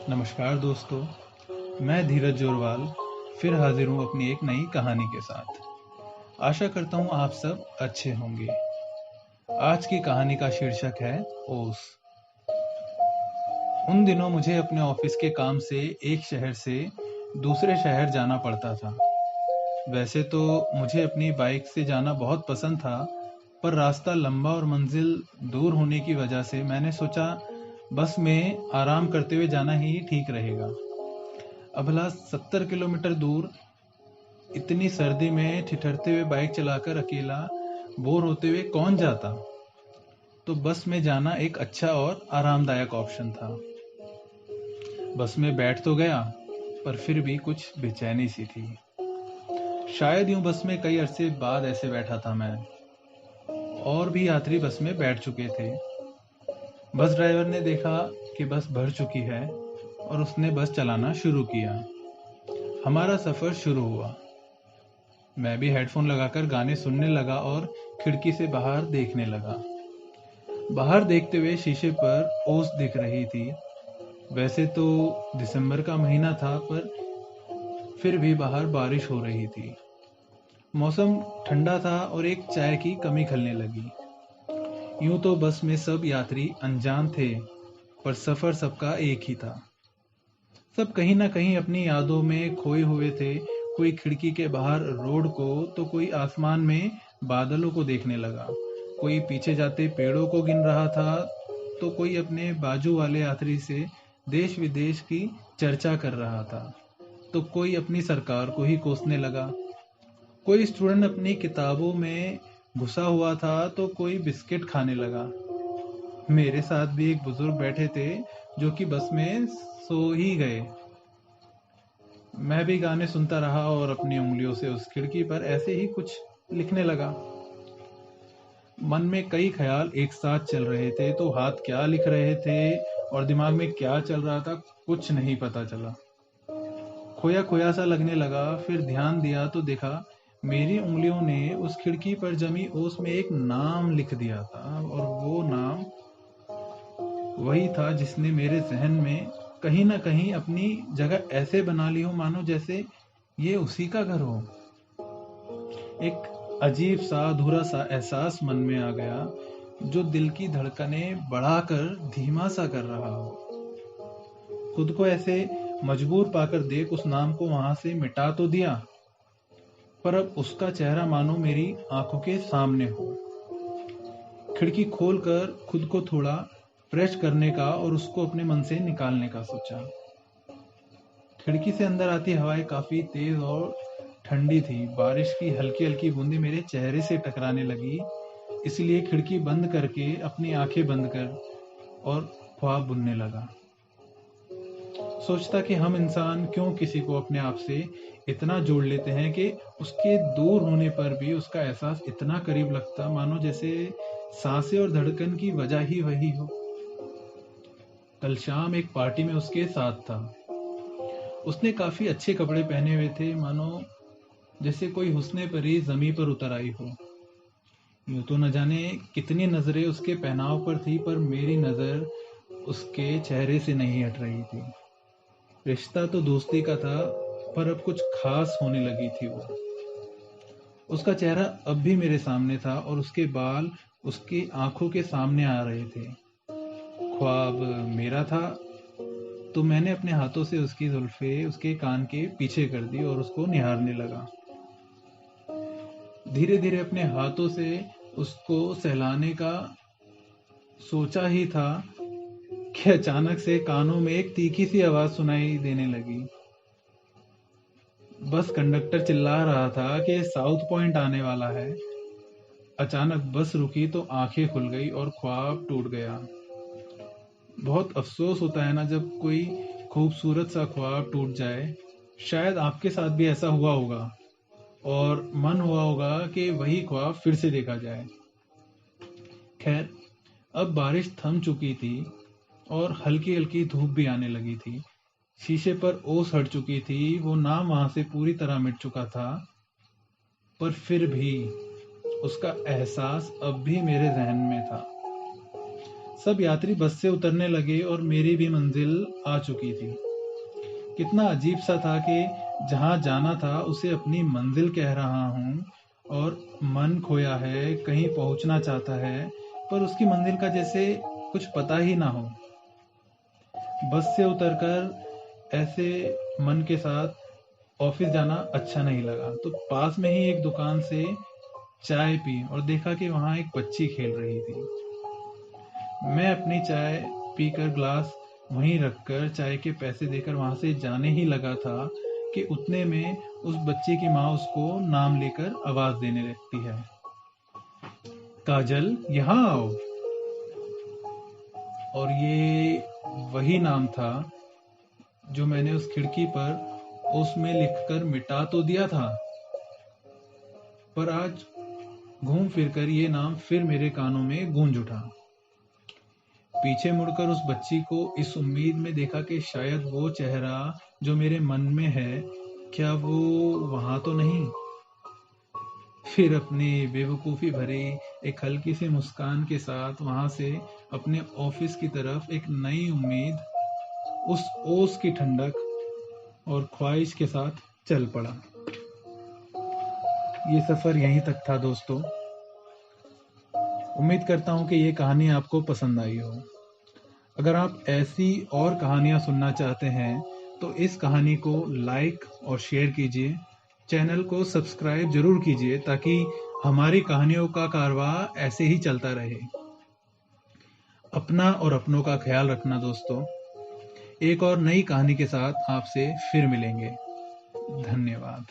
नमस्कार दोस्तों, मैं धीरज जोरवाल फिर हाजिर हूँ अपनी एक नई कहानी के साथ। आशा करता हूँ आप सब अच्छे होंगे। आज की कहानी का शीर्षक है ओस। उन दिनों मुझे अपने ऑफिस के काम से एक शहर से दूसरे शहर जाना पड़ता था। वैसे तो मुझे अपनी बाइक से जाना बहुत पसंद था, पर रास्ता लंबा और मंजिल दूर होने की वजह से मैंने सोचा बस में आराम करते हुए जाना ही ठीक रहेगा। अबला 70 किलोमीटर दूर इतनी सर्दी में ठिठुरते हुए बाइक चलाकर अकेला बोर होते हुए कौन जाता। तो बस में जाना एक अच्छा और आरामदायक ऑप्शन था। बस में बैठ तो गया, पर फिर भी कुछ बेचैनी सी थी। शायद यूं बस में कई अरसे बाद ऐसे बैठा था मैं। और भी यात्री बस में बैठ चुके थे। बस ड्राइवर ने देखा कि बस भर चुकी है और उसने बस चलाना शुरू किया। हमारा सफर शुरू हुआ। मैं भी हेडफोन लगाकर गाने सुनने लगा और खिड़की से बाहर देखने लगा। बाहर देखते हुए शीशे पर ओस दिख रही थी। वैसे तो दिसंबर का महीना था, पर फिर भी बाहर बारिश हो रही थी। मौसम ठंडा था और एक चाय की कमी खलने लगी। यूं तो बस में सब यात्री अनजान थे, पर सफर सबका एक ही था। सब कहीं ना कहीं अपनी यादों में खोए हुए थे। कोई खिड़की के बाहर रोड को, तो कोई आसमान में बादलों को देखने लगा। कोई पीछे जाते पेड़ों को गिन रहा था, तो कोई अपने बाजू वाले यात्री से देश विदेश की चर्चा कर रहा था, तो कोई अपनी सरकार को ही कोसने लगा। कोई स्टूडेंट अपनी किताबों में घुसा हुआ था, तो कोई बिस्किट खाने लगा। मेरे साथ भी एक बुजुर्ग बैठे थे, जो कि बस में सो ही गए। मैं भी गाने सुनता रहा और अपनी उंगलियों से उस खिड़की पर ऐसे ही कुछ लिखने लगा। मन में कई ख्याल एक साथ चल रहे थे, तो हाथ क्या लिख रहे थे और दिमाग में क्या चल रहा था कुछ नहीं पता चला। खोया खोया सा लगने लगा। फिर ध्यान दिया तो देखा मेरी उंगलियों ने उस खिड़की पर जमी ओस में एक नाम लिख दिया था, और वो नाम वही था जिसने मेरे जहन में कहीं ना कहीं अपनी जगह ऐसे बना ली हो, मानो जैसे ये उसी का घर हो। एक अजीब सा अधूरा सा एहसास मन में आ गया, जो दिल की धड़कनें बढ़ाकर धीमा सा कर रहा हो। खुद को ऐसे मजबूर पाकर देख उस नाम को वहां से मिटा तो दिया, पर अब उसका चेहरा मानो मेरी आंखों के सामने हो। खिड़की खोलकर खुद को थोड़ा फ्रेश करने का और उसको अपने मन से निकालने का सोचा। खिड़की से अंदर आती हवाएं काफी तेज और ठंडी थी। बारिश की हल्की हल्की बूंदें मेरे चेहरे से टकराने लगी। इसलिए खिड़की बंद करके अपनी आंखें बंद कर और ख्वाब बुनने लगा। सोचता कि हम इंसान क्यों किसी को अपने आप से इतना जोड़ लेते हैं कि उसके दूर होने पर भी उसका एहसास इतना करीब लगता, मानो जैसे सांसें और धड़कन की वजह ही वही हो। कल शाम एक पार्टी में उसके साथ था। उसने काफी अच्छे कपड़े पहने हुए थे, मानो जैसे कोई हुस्ने परी जमीन पर उतर आई हो। यूं तो न जाने कितनी नजरें उसके पहनाव पर थी, पर मेरी नजर उसके चेहरे से नहीं हट रही थी। रिश्ता तो दोस्ती का था, पर अब कुछ खास होने लगी थी वो। उसका चेहरा अब भी मेरे सामने था और उसके बाल उसकी आंखों के सामने आ रहे थे। ख्वाब मेरा था, तो मैंने अपने हाथों से उसकी जुल्फे उसके कान के पीछे कर दी और उसको निहारने लगा। धीरे धीरे अपने हाथों से उसको सहलाने का सोचा ही था कि अचानक से कानों में एक तीखी सी आवाज सुनाई देने लगी। बस कंडक्टर चिल्ला रहा था कि साउथ पॉइंट आने वाला है। अचानक बस रुकी तो आंखें खुल गई और ख्वाब टूट गया। बहुत अफसोस होता है ना जब कोई खूबसूरत सा ख्वाब टूट जाए। शायद आपके साथ भी ऐसा हुआ होगा और मन हुआ होगा कि वही ख्वाब फिर से देखा जाए। खैर, अब बारिश थम चुकी थी और हल्की हल्की धूप भी आने लगी थी। शीशे पर ओस हट चुकी थी, वो नाम वहां से पूरी तरह मिट चुका था, पर फिर भी उसका एहसास अब भी मेरे जहन में था। सब यात्री बस से उतरने लगे और मेरी भी मंजिल आ चुकी थी। कितना अजीब सा था कि जहाँ जाना था उसे अपनी मंजिल कह रहा हूँ और मन खोया है, कहीं पहुँचना चाहता है, पर उसकी मंजिल का जैसे कुछ पता ही ना हो। बस से उतरकर ऐसे मन के साथ ऑफिस जाना अच्छा नहीं लगा, तो पास में ही एक दुकान से चाय पी और देखा कि वहाँ एक बच्ची खेल रही थी। मैं अपनी चाय पीकर ग्लास वहीं रखकर चाय के पैसे देकर वहां से जाने ही लगा था कि उतने में उस बच्चे की माँ उसको नाम लेकर आवाज देने लगती है, काजल यहाँ आओ। और ये वही नाम था जो मैंने उस खिड़की पर उसमें लिखकर मिटा तो दिया था, पर आज घूम फिरकर ये नाम फिर मेरे कानों में गूंज उठा। पीछे मुड़कर उस बच्ची को इस उम्मीद में देखा कि शायद वो चेहरा जो मेरे मन में है, क्या वो वहां तो नहीं। फिर अपनी बेवकूफ़ी भरी एक हल्की सी मुस्कान के साथ वहां से अपने ऑफिस की तरफ एक नई उम्मीद, उस ओस की ठंडक और ख्वाहिश के साथ चल पड़ा। ये सफ़र यहीं तक था दोस्तों। उम्मीद करता हूँ कि ये कहानी आपको पसंद आई हो। अगर आप ऐसी और कहानियाँ सुनना चाहते हैं तो इस कहानी को लाइक और शेयर कीजिए। चैनल को सब्सक्राइब जरूर कीजिए ताकि हमारी कहानियों का कारवां ऐसे ही चलता रहे। अपना और अपनों का ख्याल रखना दोस्तों। एक और नई कहानी के साथ आपसे फिर मिलेंगे। धन्यवाद।